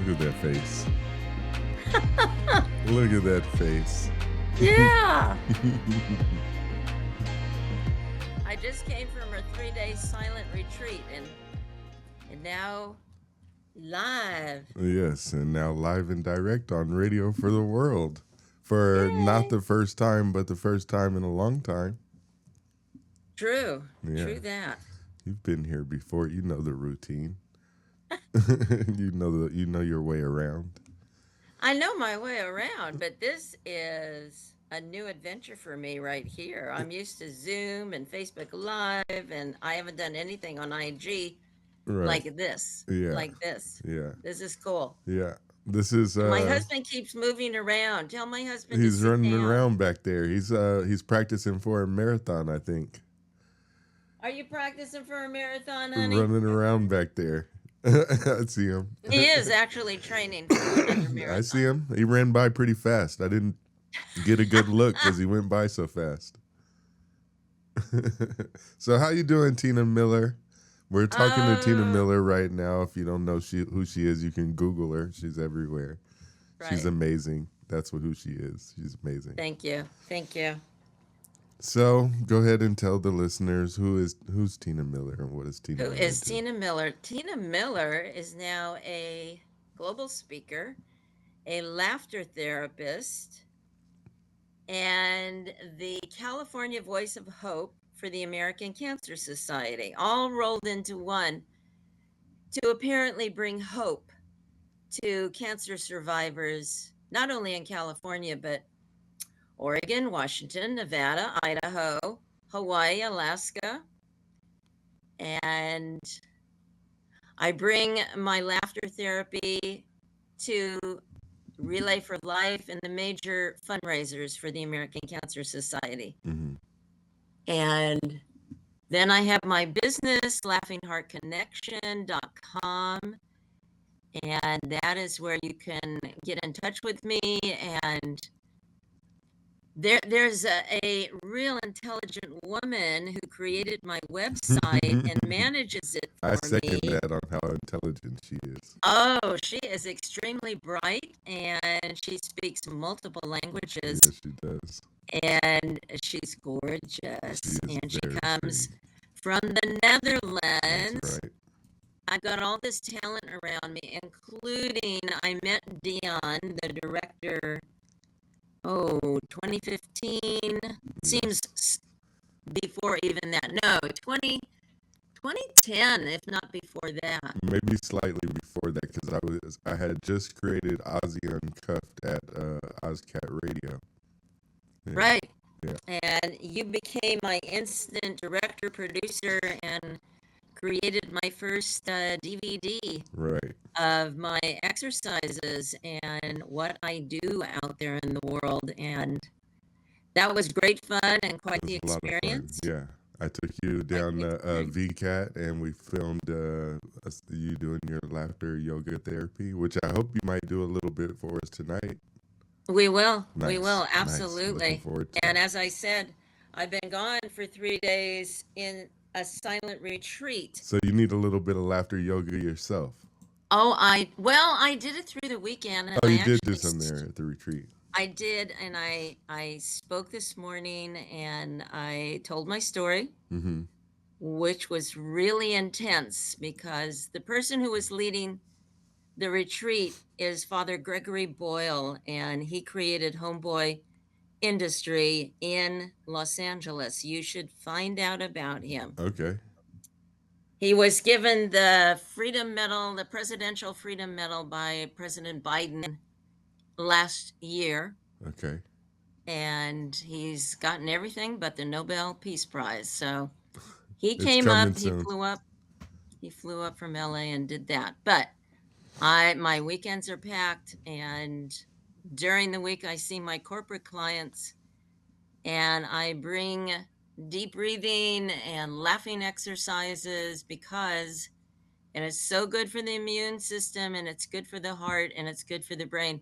at that face. Look at that face. Yeah. I just came from a 3-day silent retreat and now live. Yes, and now live and direct on radio for the world. For not the first time, but the first time in a long time. True. Yeah. True that. You've been here before. You know the routine. you know your way around. I know my way around, but this is a new adventure for me right here. I'm used to Zoom and Facebook Live, and I haven't done anything on IG like this. Yeah. Like this. Yeah. This is cool. Yeah. This is my husband keeps moving around. Tell my husband he's running down. around back there. He's practicing for a marathon, I think. Are you practicing for a marathon, honey? Running around back there. I see him. He is actually training for another marathon. I see him. He ran by pretty fast. I didn't get a good look because he went by so fast. So how you doing, Teena Miller? We're talking to Teena Miller right now. If you don't know who she is, you can Google her. She's everywhere. Right. She's amazing. That's who she is. She's amazing. Thank you. Thank you. So go ahead and tell the listeners who's Teena Miller and what is Teena Miller? Who is Teena Miller? Teena Miller is now a global speaker, a laughter therapist, and the California Voice of Hope for the American Cancer Society, all rolled into one to apparently bring hope to cancer survivors, not only in California, but Oregon, Washington, Nevada, Idaho, Hawaii, Alaska. And I bring my laughter therapy to Relay for Life and the major fundraisers for the American Cancer Society. Mm-hmm. And then I have my business, laughingheartconnection.com. And that is where you can get in touch with me. And there's a real intelligent woman who created my website and manages it for me. I second that on how intelligent she is. Oh, she is extremely bright, and she speaks multiple languages. Yes, she does. And she's gorgeous. And she comes from the Netherlands. That's right. I've got all this talent around me, including I met Deon, the director, 2015. Seems before even that. No, 2010, if not before that. Maybe slightly before that, because I had just created Ozzy Uncuffed at 𝐓𝐞𝐞𝐧𝐚 Radio. Yeah. Right. Yeah. And you became my instant director, producer, and created my first DVD of my exercises and what I do out there in the world. And that was great fun and quite the experience. Yeah. I took you down to 𝐓𝐞𝐞𝐳, and we filmed you doing your laughter yoga therapy, which I hope you might do a little bit for us tonight. We will. Nice. We will. Absolutely. Nice. And as I said, I've been gone for 3 days in a silent retreat. So you need a little bit of laughter yoga yourself. Oh, I did it through the weekend. And you did do some there at the retreat. I did, and I spoke this morning, and I told my story, which was really intense because the person who was leading the retreat is Father Gregory Boyle, and he created Homeboy Industry in Los Angeles. You should find out about him. Okay. He was given the Freedom Medal, the Presidential Freedom Medal by President Biden last year. Okay. And he's gotten everything but the Nobel Peace Prize. So he came up, he flew up from LA and did that. But my weekends are packed, and during the week I see my corporate clients, and I bring deep breathing and laughing exercises because it is so good for the immune system, and it's good for the heart, and it's good for the brain.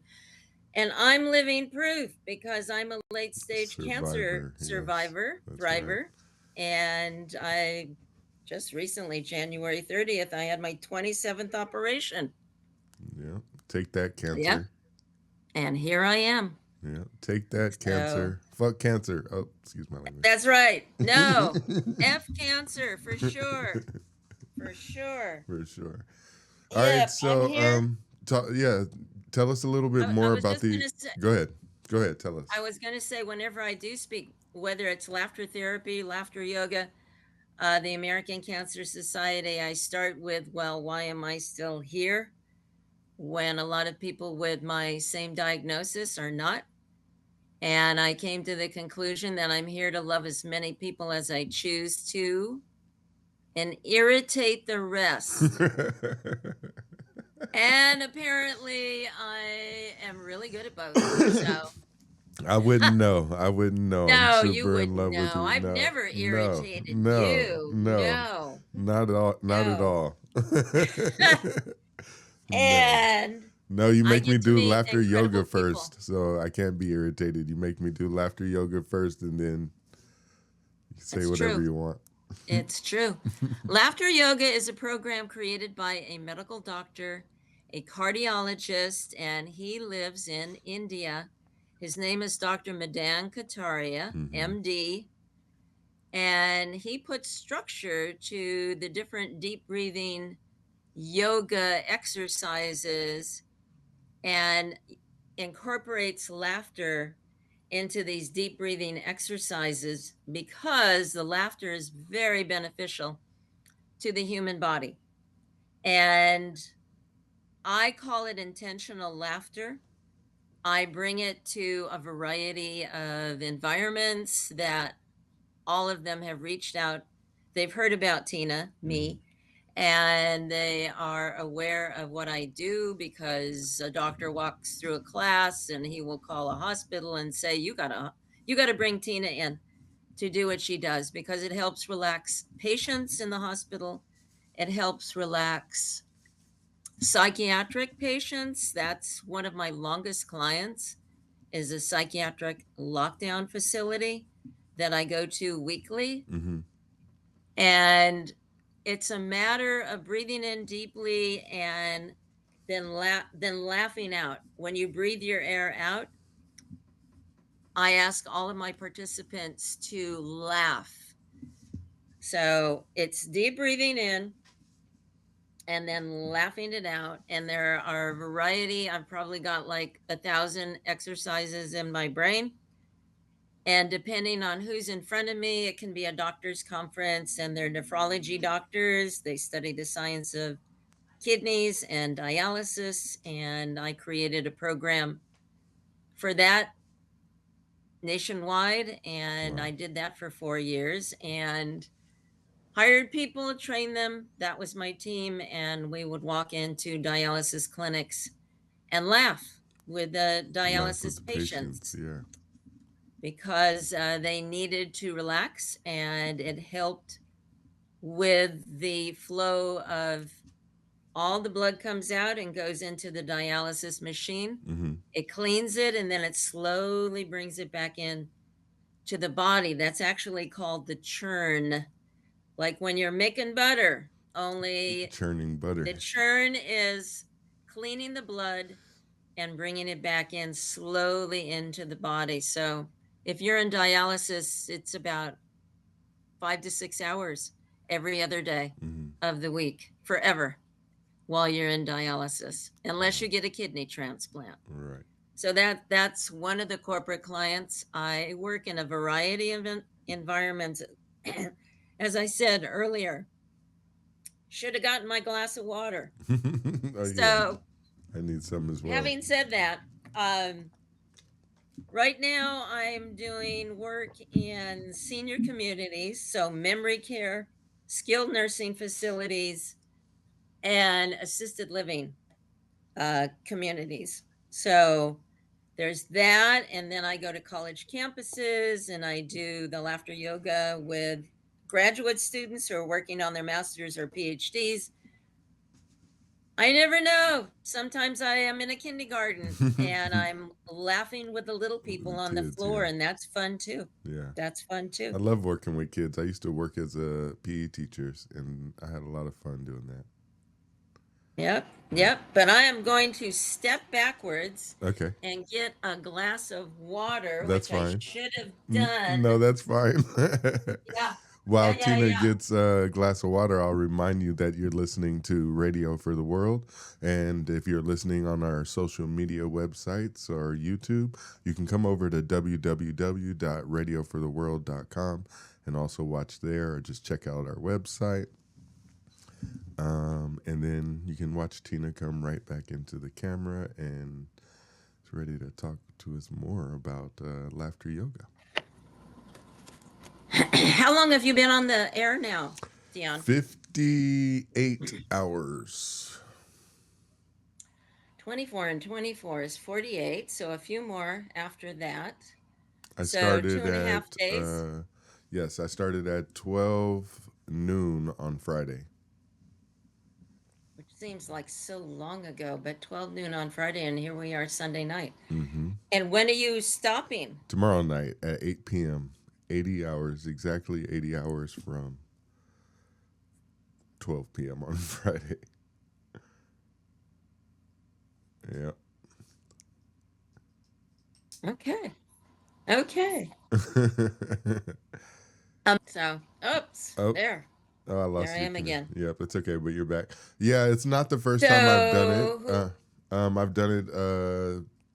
And I'm living proof because I'm a late stage cancer survivor, thriver. Right. And I just recently, January 30th, I had my 27th operation. Yeah. Take that, cancer. Yep. And here I am. Yeah. Take that, cancer. Fuck cancer. Oh, excuse my language. That's right. No. F cancer for sure. For sure. For sure. All right. So, tell us a little bit more about the. Go ahead. Go ahead. Tell us. I was going to say, whenever I do speak, whether it's laughter therapy, laughter yoga, the American Cancer Society, I start with, well, why am I still here when a lot of people with my same diagnosis are not? And I came to the conclusion that I'm here to love as many people as I choose to and irritate the rest. And apparently I am really good at both. So I wouldn't know. I wouldn't know. No, I'm super you wouldn't in love know. with you. I've No, never irritated you. No. Not at all. Not at all. And no, you make me do laughter yoga first, so I can't be irritated. You make me do laughter yoga first, and then you say whatever you want. It's true. Laughter yoga is a program created by a medical doctor, a cardiologist, and he lives in India. His name is Dr. Madan Kataria, MD, and he puts structure to the different deep breathing yoga exercises and incorporates laughter into these deep breathing exercises because the laughter is very beneficial to the human body. And I call it intentional laughter. I bring it to a variety of environments that all of them have reached out. They've heard about Teena, me, and they are aware of what I do because a doctor walks through a class and he will call a hospital and say, you gotta bring Teena in to do what she does because it helps relax patients in the hospital. It helps relax psychiatric patients. That's one of my longest clients, is a psychiatric lockdown facility that I go to weekly. And it's a matter of breathing in deeply and then laughing out. When you breathe your air out, I ask all of my participants to laugh. So it's deep breathing in and then laughing it out. And there are a variety. I've probably got like 1,000 exercises in my brain. And depending on who's in front of me, it can be a doctor's conference and they're nephrology doctors. They study the science of kidneys and dialysis. And I created a program for that nationwide. And I did that for 4 years and hired people, trained them. That was my team. And we would walk into dialysis clinics and laugh with the dialysis patients. Yeah. Because they needed to relax, and it helped with the flow of all the blood comes out and goes into the dialysis machine. It cleans it, and then it slowly brings it back in to the body. That's actually called the churn. Like when you're making butter, only churning butter. The churn is cleaning the blood and bringing it back in slowly into the body. So if you're in dialysis, it's about 5 to 6 hours every other day of the week, forever, while you're in dialysis, unless you get a kidney transplant. Right. So that's one of the corporate clients. I work in a variety of environments. As I said earlier, should have gotten my glass of water. So I need some as well. Having said that, right now, I'm doing work in senior communities, so memory care, skilled nursing facilities, and assisted living communities. So there's that, and then I go to college campuses, and I do the laughter yoga with graduate students who are working on their master's or PhDs. I never know. Sometimes I am in a kindergarten and I'm laughing with the little people on the floor, and that's fun too. Yeah. That's fun too. I love working with kids. I used to work as a PE teacher, and I had a lot of fun doing that. Yep. Yep. But I am going to step backwards Okay. and get a glass of water, That's which I fine. should have done. No, that's fine. Yeah. While Yeah. Yeah. Teena Yeah. gets a glass of water, I'll remind you that you're listening to Radio for the World. And if you're listening on our social media websites or YouTube, you can come over to www.radiofortheworld.com and also watch there or just check out our website. And then you can watch Teena come right back into the camera and is ready to talk to us more about laughter yoga. How long have you been on the air now, Deon? 58 hours. 24 and 24 is 48, so a few more after that. I So started 2.5 at days. yes, I started at 12 noon on Friday. Which seems like so long ago, but 12 noon on Friday, and here we are Sunday night. Mm-hmm. And when are you stopping? Tomorrow night at 8 p.m. 80 hours, exactly 80 hours from 12 p.m. on Friday. Yeah. Okay. Okay. So, oops, Oh. there. Oh, I lost There I you. am again. Yep, it's okay, but you're back. Yeah, it's not the first time I've done it. I've done it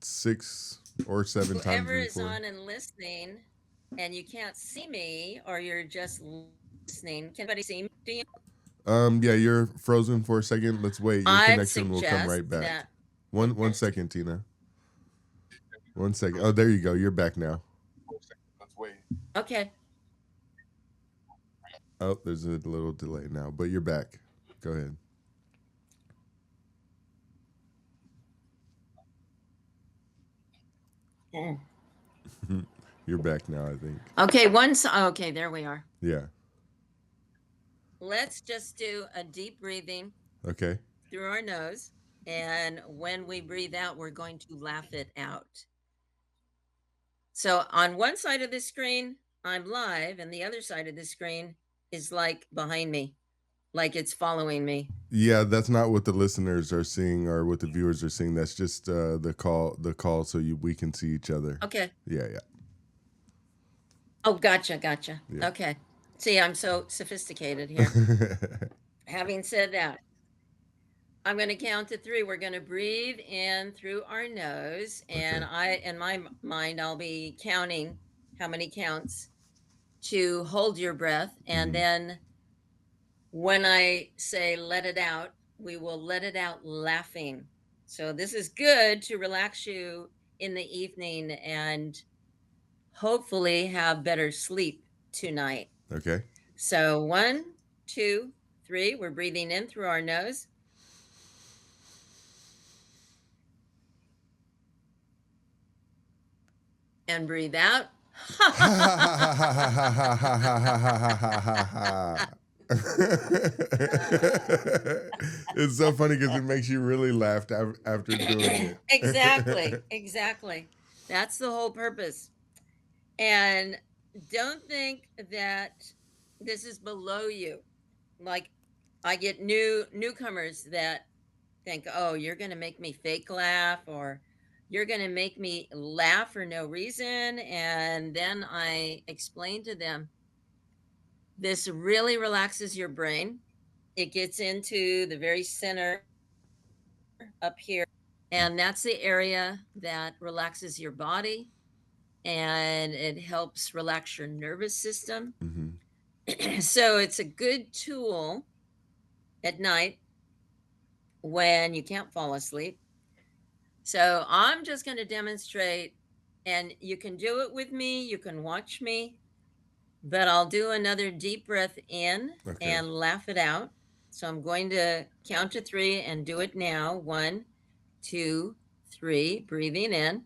6 or 7 times Whoever is before. on and listening, and you can't see me, or you're just listening, can anybody see me? Do you? Yeah, you're frozen for a second. Let's wait. Your connection will come right back. One second, Teena. 1 second. Oh, there you go. You're back now. Okay. Oh, there's a little delay now, but you're back. Go ahead. You're back now, I think. Okay, okay, there we are. Yeah. Let's just do a deep breathing. Okay. Through our nose. And when we breathe out, we're going to laugh it out. So on one side of the screen, I'm live, and the other side of the screen is like behind me, like it's following me. Yeah, that's not what the listeners are seeing or what the viewers are seeing. That's just the call, so we can see each other. Okay. Yeah. Oh, gotcha. Yeah. Okay. See, I'm so sophisticated here. Having said that, I'm going to count to 3. We're going to breathe in through our nose, and in my mind, I'll be counting how many counts to hold your breath, and then when I say let it out, we will let it out laughing. So this is good to relax you in the evening and hopefully have better sleep tonight. Okay. So 1, 2, 3. We're breathing in through our nose. And breathe out. It's so funny because it makes you really laugh after doing it. Exactly. That's the whole purpose. And don't think that this is below you. Like, I get newcomers that think, oh, you're going to make me fake laugh, or you're going to make me laugh for no reason. And then I explain to them, this really relaxes your brain. It gets into the very center up here, and that's the area that relaxes your body, and it helps relax your nervous system. So it's a good tool at night when you can't fall asleep. So I'm just going to demonstrate, and you can do it with me, you can watch me, but I'll do another deep breath in and laugh it out. So I'm going to count to 3 and do it now. 1, 2, 3, breathing in.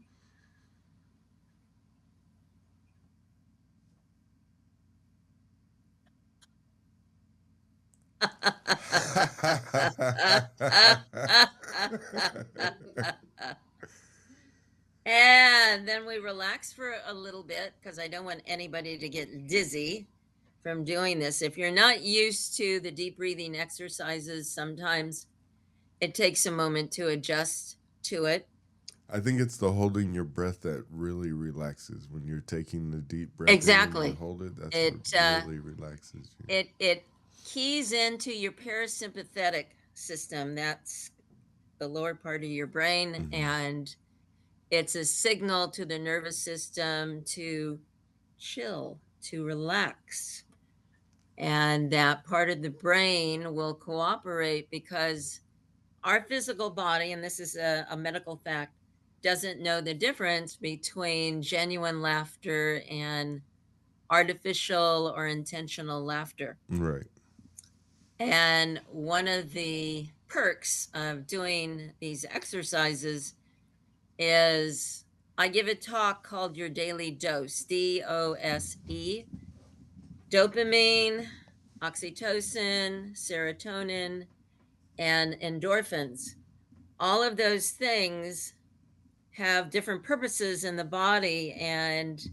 And then we relax for a little bit, because I don't want anybody to get dizzy from doing this. If you're not used to the deep breathing exercises, sometimes it takes a moment to adjust to it. I think it's the holding your breath that really relaxes. When you're taking the deep breath in and you Exactly. hold it, that's what It really relaxes you. it keys into your parasympathetic system. That's the lower part of your brain, and it's a signal to the nervous system to chill, to relax. And that part of the brain will cooperate because our physical body, and this is a medical fact, doesn't know the difference between genuine laughter and artificial or intentional laughter. Right. And one of the perks of doing these exercises is I give a talk called Your Daily Dose, DOSE, dopamine, oxytocin, serotonin, and endorphins. All of those things have different purposes in the body, and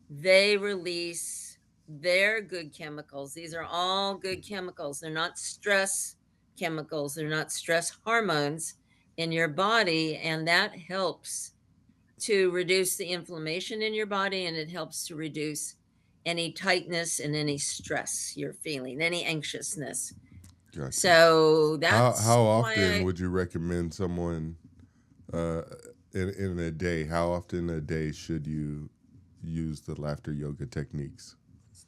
they release their good chemicals. These are all good chemicals. They're not stress chemicals, they're not stress hormones in your body, and that helps to reduce the inflammation in your body, and it helps to reduce any tightness and any stress you're feeling, any anxiousness. Gotcha. So that's how why often would you recommend someone uh, in a day? How often a day should you use the laughter yoga techniques?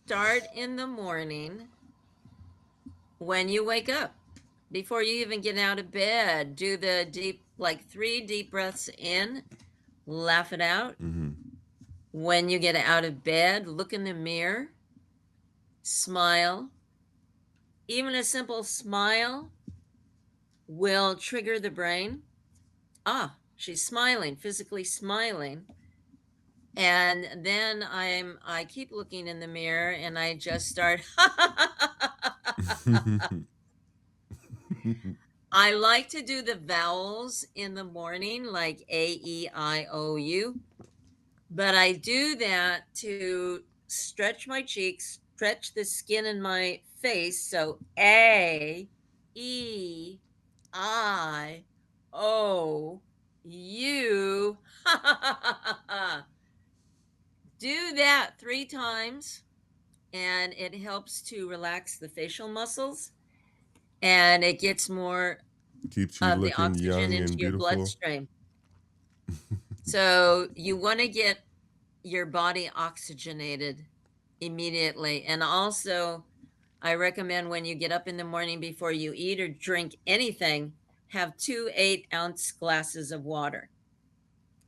start in the morning when you wake up. Before you even get out of bed, do the deep, like 3 deep breaths in, laugh it out. When you get out of bed, look in the mirror, smile. Even a simple smile will trigger the brain. Ah, she's smiling, physically smiling. And then I keep looking in the mirror and I just start I like to do the vowels in the morning, like A-E-I-O-U, but I do that to stretch my cheeks, stretch the skin in my face. So A, E, I, O, U. Do that 3 times, and it helps to relax the facial muscles, and it gets more Keeps you of the looking oxygen young into and your beautiful. bloodstream. So you want to get your body oxygenated immediately. And also, I recommend when you get up in the morning before you eat or drink anything, have 2 8-ounce glasses of water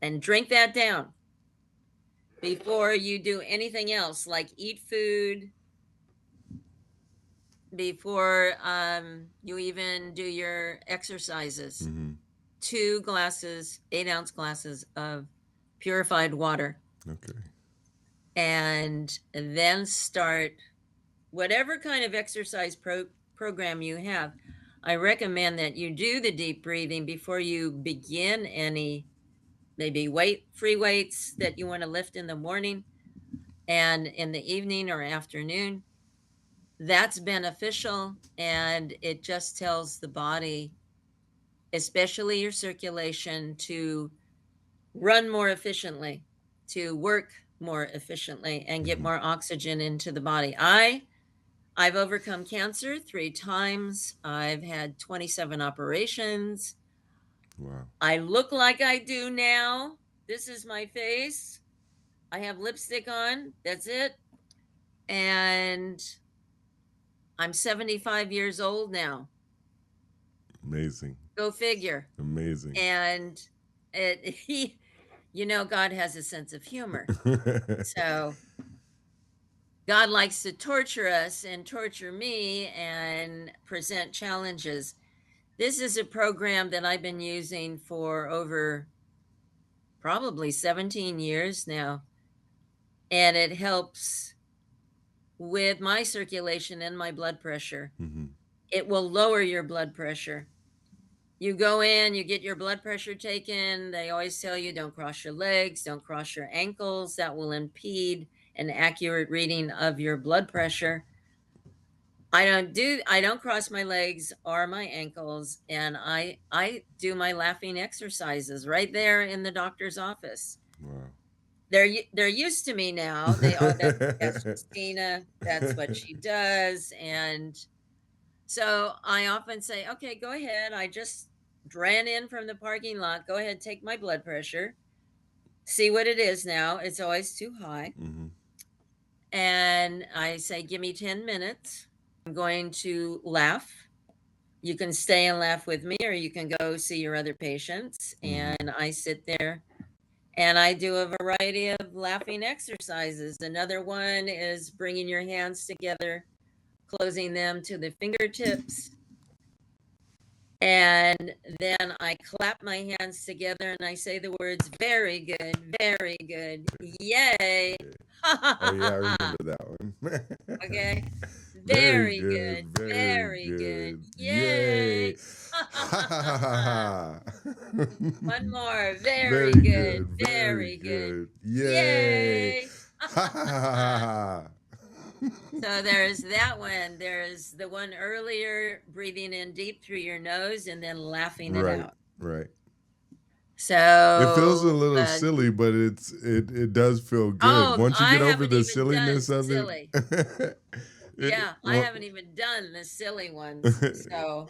and drink that down before you do anything else, like eat food, before you even do your exercises. 2 glasses, 8-ounce glasses of purified water. Okay. And then start whatever kind of exercise program you have. I recommend that you do the deep breathing before you begin any maybe free weights that you want to lift in the morning and in the evening or afternoon. That's beneficial, and it just tells the body, especially your circulation, to run more efficiently, to work more efficiently, and get more oxygen into the body. I've overcome cancer 3 times. I've had 27 operations. Wow. I look like I do now. This is my face. I have lipstick on. That's it. And I'm 75 years old now. Amazing. Go figure. Amazing. And God has a sense of humor. So God likes to torture us and torture me and present challenges. This is a program that I've been using for over probably 17 years now, and it helps with my circulation and my blood pressure. It will lower your blood pressure. You go in, you get your blood pressure taken. They always tell you don't cross your legs, don't cross your ankles. That will impede an accurate reading of your blood pressure. I don't cross my legs or my ankles, and I do my laughing exercises right there in the doctor's office. Wow. They're used to me now. That's just Teena. That's what she does. And so I often say, okay, go ahead. I just ran in from the parking lot. Go ahead, take my blood pressure. See what it is now. It's always too high. Mm-hmm. And I say, give me 10 minutes. I'm going to laugh. You can stay and laugh with me, or you can go see your other patients. Mm-hmm. And I sit there and I do a variety of laughing exercises. Another one is bringing your hands together, closing them to the fingertips. And then I clap my hands together and I say the words, very good, yay. Oh, yeah, I remember that one. Okay. Very Very good, good, very good, good. yay. Yay. One more, Very very good, good, very very good, good. Yay. yay. So there's that one. There's the one earlier, breathing in deep through your nose and then laughing it out. Right. So It feels a little silly, but it does feel good. Oh, Once you I get over haven't the even silliness done of silly. it. Yeah, I haven't even done the silly ones. So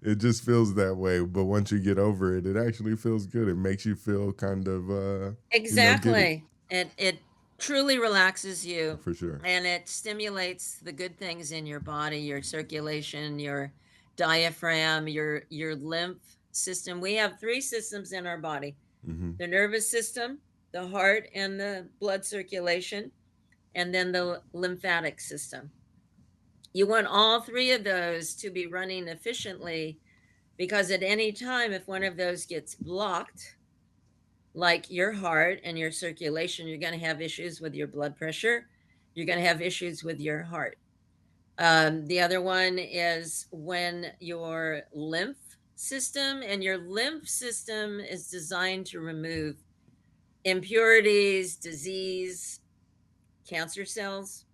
it just feels that way. But once you get over it, it actually feels good. It makes you feel kind of exactly. It truly relaxes you. For sure. And it stimulates the good things in your body, your circulation, your diaphragm, your lymph system. We have 3 systems in our body. Mm-hmm. The nervous system, the heart and the blood circulation, and then the lymphatic system. You want all 3 of those to be running efficiently, because at any time, if one of those gets blocked, like your heart and your circulation, you're going to have issues with your blood pressure. You're going to have issues with your heart. The other one is when your lymph system, and your lymph system is designed to remove impurities, disease, cancer cells,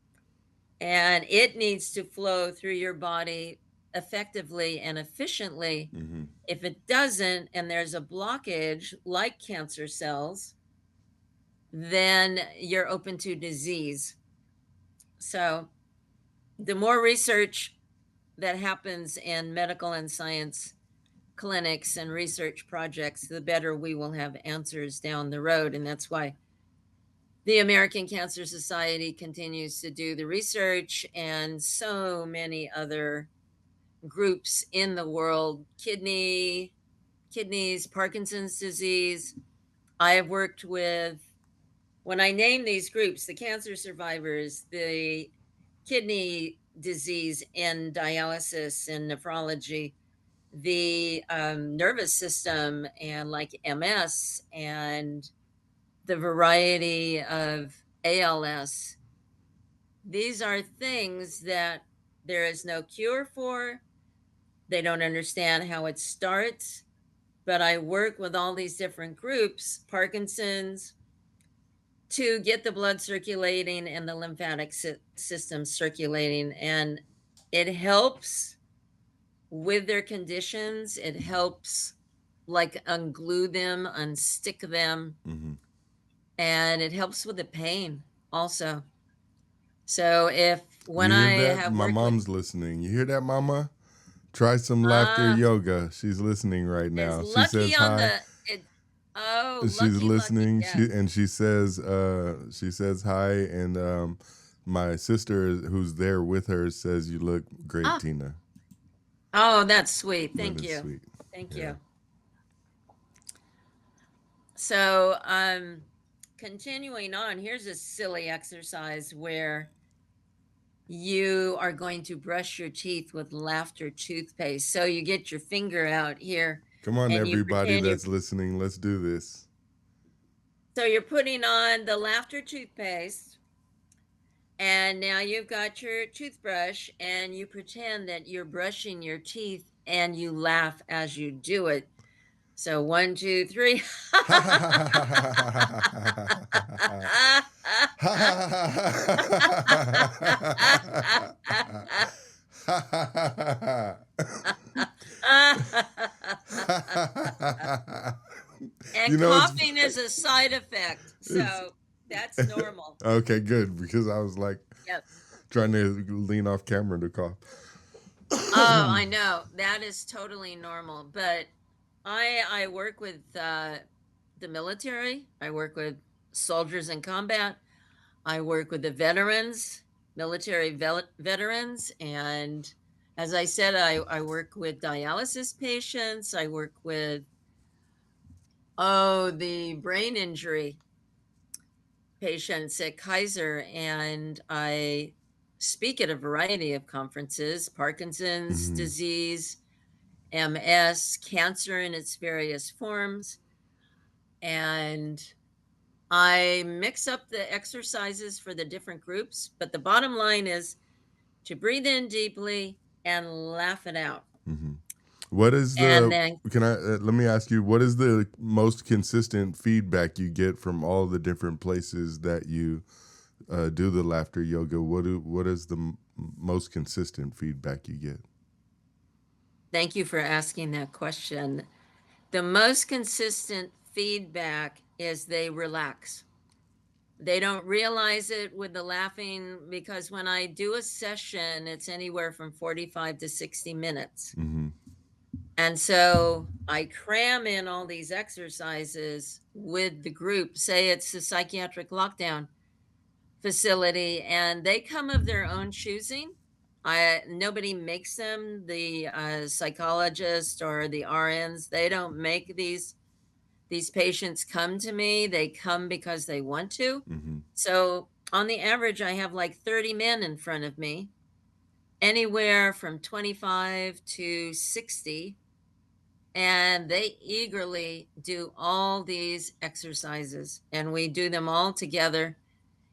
and it needs to flow through your body effectively and efficiently. Mm-hmm. If it doesn't, and there's a blockage like cancer cells, then you're open to disease. So the more research that happens in medical and science clinics and research projects, the better we will have answers down the road. And that's why the American Cancer Society continues to do the research, and so many other groups in the world, kidneys, Parkinson's disease. I have worked with, when I name these groups, the cancer survivors, the kidney disease and dialysis and nephrology, the nervous system and like MS, and the variety of ALS. These are things that there is no cure for. They don't understand how it starts, but I work with all these different groups, Parkinson's, to get the blood circulating and the lymphatic system circulating. And it helps with their conditions. It helps like unglue them, unstick them. Mm-hmm. And it helps with the pain also. So if when you I hear that? have My mom's listening. You hear that, Mama? Try some laughter yoga. She's listening right now. She says hi. She's listening. Yeah. She says hi, and my sister who's there with her says you look great, Teena. Oh, that's sweet. Thank you. Sweet. Thank you. So continuing on, here's a silly exercise where you are going to brush your teeth with laughter toothpaste. So you get your finger out here. Come on, everybody that's listening. Let's do this. So you're putting on the laughter toothpaste, and now you've got your toothbrush, and you pretend that you're brushing your teeth, and you laugh as you do it. So 1, 2, 3. And You know, it's coughing is a side effect, so that's normal. okay, good, because I was like Yep. trying to lean off camera to cough. Oh, I know. That is totally normal. But I work with the military. I work with soldiers in combat. I work with the veterans, military veterans. And as I said, I work with dialysis patients. I work with, the brain injury patients at Kaiser. And I speak at a variety of conferences, Parkinson's disease, MS, cancer in its various forms. And I mix up the exercises for the different groups, but the bottom line is to breathe in deeply and laugh it out. What is And the, then, can I, let me ask you, what is the most consistent feedback you get from all the different places that you do the laughter yoga? What is the most consistent feedback you get? thank you for asking that question. The most consistent feedback is they relax. They don't realize it with the laughing, because when I do a session, it's anywhere from 45 to 60 minutes. And so I cram in all these exercises with the group. Say it's a psychiatric lockdown facility, and they come of their own choosing. Nobody makes them. The psychologist or the RNs, they don't make these patients come to me. They come because they want to. So on the average, I have like 30 men in front of me, anywhere from 25 to 60. And they eagerly do all these exercises, and we do them all together.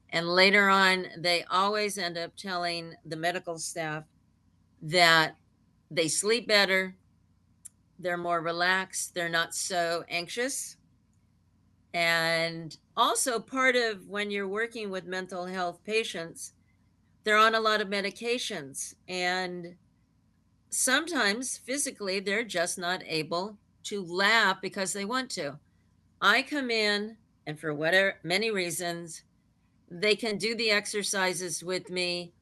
And later on, they always end up telling the medical staff that they sleep better, they're more relaxed, they're not so anxious. And also, part of when you're working with mental health patients, they're on a lot of medications, and sometimes physically they're just not able to laugh because they want to. I come in, and for whatever many reasons, they can do the exercises with me.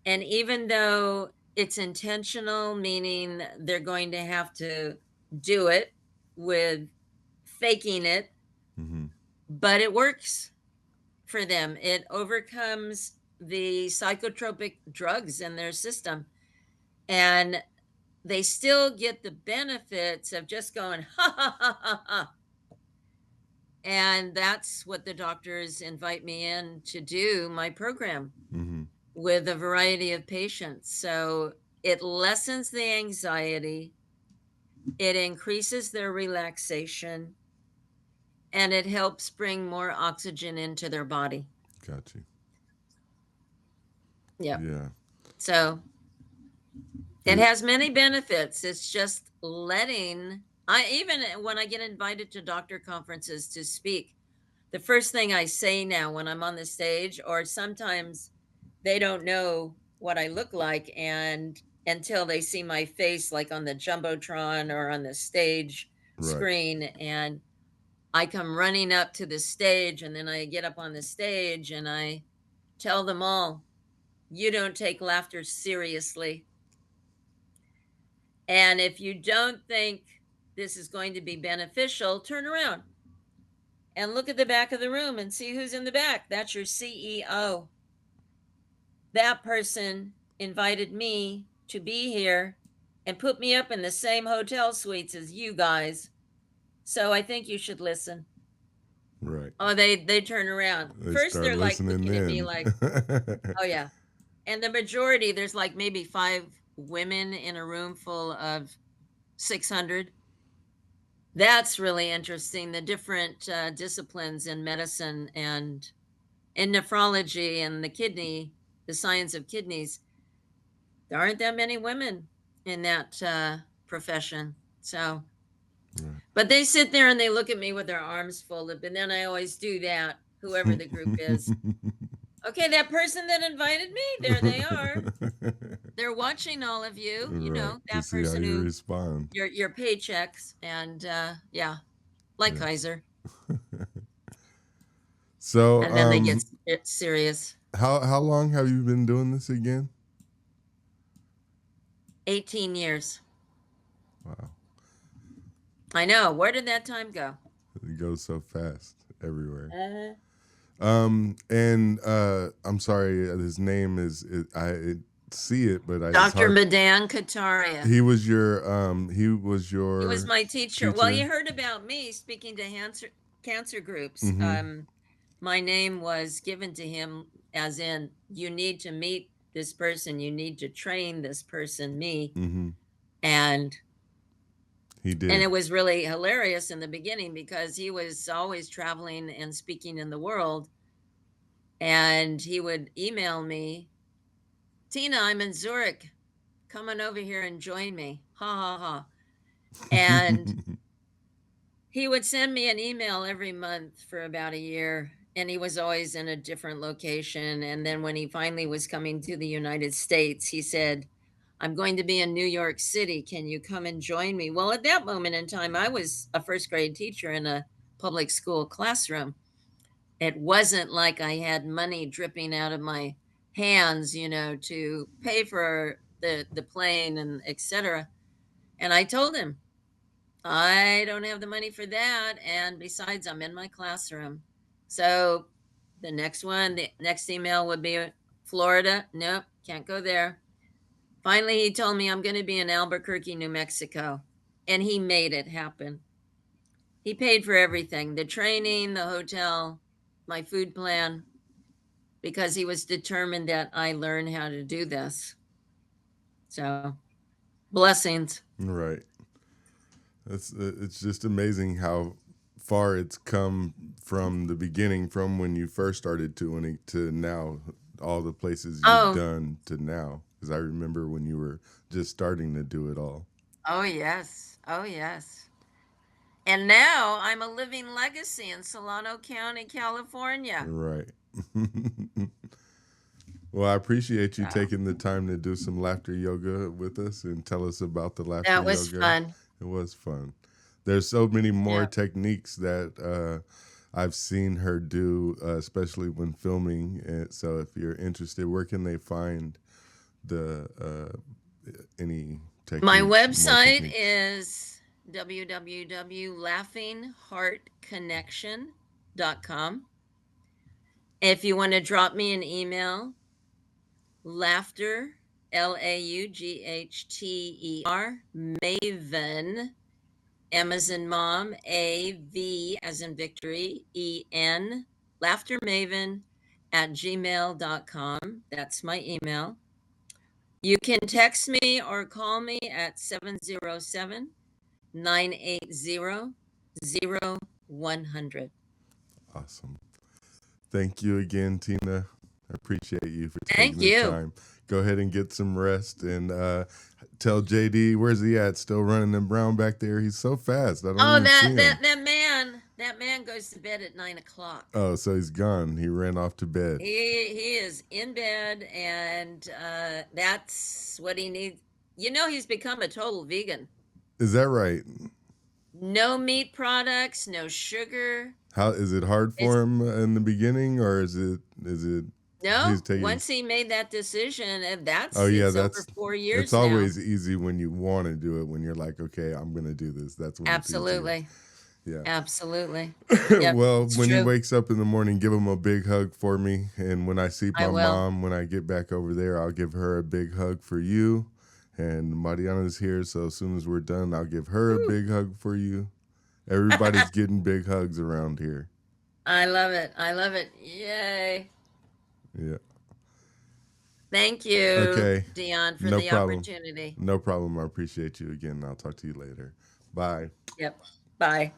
And even though it's intentional, meaning they're going to have to do it with faking it, but it works for them. It overcomes the psychotropic drugs in their system. And they still get the benefits of just going, ha, ha, ha, ha, ha. And that's what the doctors invite me in to do my program with a variety of patients. So it lessens the anxiety, it increases their relaxation, and it helps bring more oxygen into their body. Got you. Yeah. Yeah. So it has many benefits. It's just letting, even when I get invited to doctor conferences to speak, the first thing I say now when I'm on the stage, or sometimes they don't know what I look like, and until they see my face like on the Jumbotron or on the stage screen, and I come running up to the stage, and then I get up on the stage and I tell them all, you don't take laughter seriously. And if you don't think this is going to be beneficial, turn around and look at the back of the room and see who's in the back. That's your CEO. That person invited me to be here and put me up in the same hotel suites as you guys. So I think you should listen. Right. Oh, they turn around. First, they're like looking at me like, oh yeah. And the majority, there's like maybe 5 women in a room full of 600. That's really interesting. The different disciplines in medicine and in nephrology and the science of kidneys. There aren't that many women in that profession. So, but they sit there and they look at me with their arms folded. And then I always do that. whoever the group is. Okay, that person that invited me, there they are. They're watching all of you, you know, that person who respond. Your paychecks, and yeah, like Kaiser. So and then they get serious. How long have you been doing this again? 18 years. Wow. I know. Where did that time go? It goes so fast everywhere. Uh-huh. I'm sorry, his name is I see it, but Dr. Deon Kataria. He was your He was my teacher. Well, you heard about me speaking to cancer groups. Mm-hmm. My name was given to him as in, you need to meet this person, you need to train this person, me. Mm-hmm. And he did. And it was really hilarious in the beginning because he was always traveling and speaking in the world. And he would email me, Teena, I'm in Zurich. Come on over here and join me. Ha, ha, ha. And he would send me an email every month for about a year. And he was always in a different location. And then when he finally was coming to the United States, he said, I'm going to be in New York City. Can you come and join me? Well, at that moment in time, I was a first grade teacher in a public school classroom. It wasn't like I had money dripping out of my hands, you know, to pay for the plane and etc. And I told him, I don't have the money for that. And besides, I'm in my classroom. So the next email would be Florida. Nope, can't go there. Finally, he told me I'm going to be in Albuquerque, New Mexico. And he made it happen. He paid for everything, the training, the hotel, my food plan, because he was determined that I learn how to do this. So, blessings. Right. It's just amazing how far it's come from the beginning, from when you first started doing it to now, all the places you've done to now. Because I remember when you were just starting to do it all. Oh, yes. Oh, yes. And now I'm a living legacy in Solano County, California. Right. Well, I appreciate you taking the time to do some laughter yoga with us and tell us about the laughter yoga. That was fun. It was fun. There's so many more techniques that I've seen her do, especially when filming. And so if you're interested, where can they find any techniques? My website is www.laughingheartconnection.com. If you want to drop me an email, laughter, LAUGHTER, Maven, M as in mom, AV as in victory, EN, laughtermaven @gmail.com. That's my email. You can text me or call me at 707-980-0100. Awesome. Thank you again, Teena. I appreciate you for taking the time. Go ahead and get some rest and tell JD, where's he at? Still running them brown back there. He's so fast. I don't see him. That man goes to bed at 9:00. Oh, so he's gone. He ran off to bed. He is in bed, and that's what he needs. You know, he's become a total vegan. Is that right? No meat products, no sugar. How is it hard for him in the beginning, or is it? No, once he made that decision, and that's over 4 years. It's always easy when you want to do it. When you're like, okay, I'm going to do this. That's when absolutely. Yeah, absolutely. Yep, well, when he wakes up in the morning, give him a big hug for me. And when I see my mom, when I get back over there, I'll give her a big hug for you. And Mariana's here, so as soon as we're done, I'll give her a big hug for you. Everybody's getting big hugs around here. I love it. I love it. Yay. Yeah. Thank you, Deon, for the opportunity. No problem. I appreciate you again. I'll talk to you later. Bye. Yep. Bye.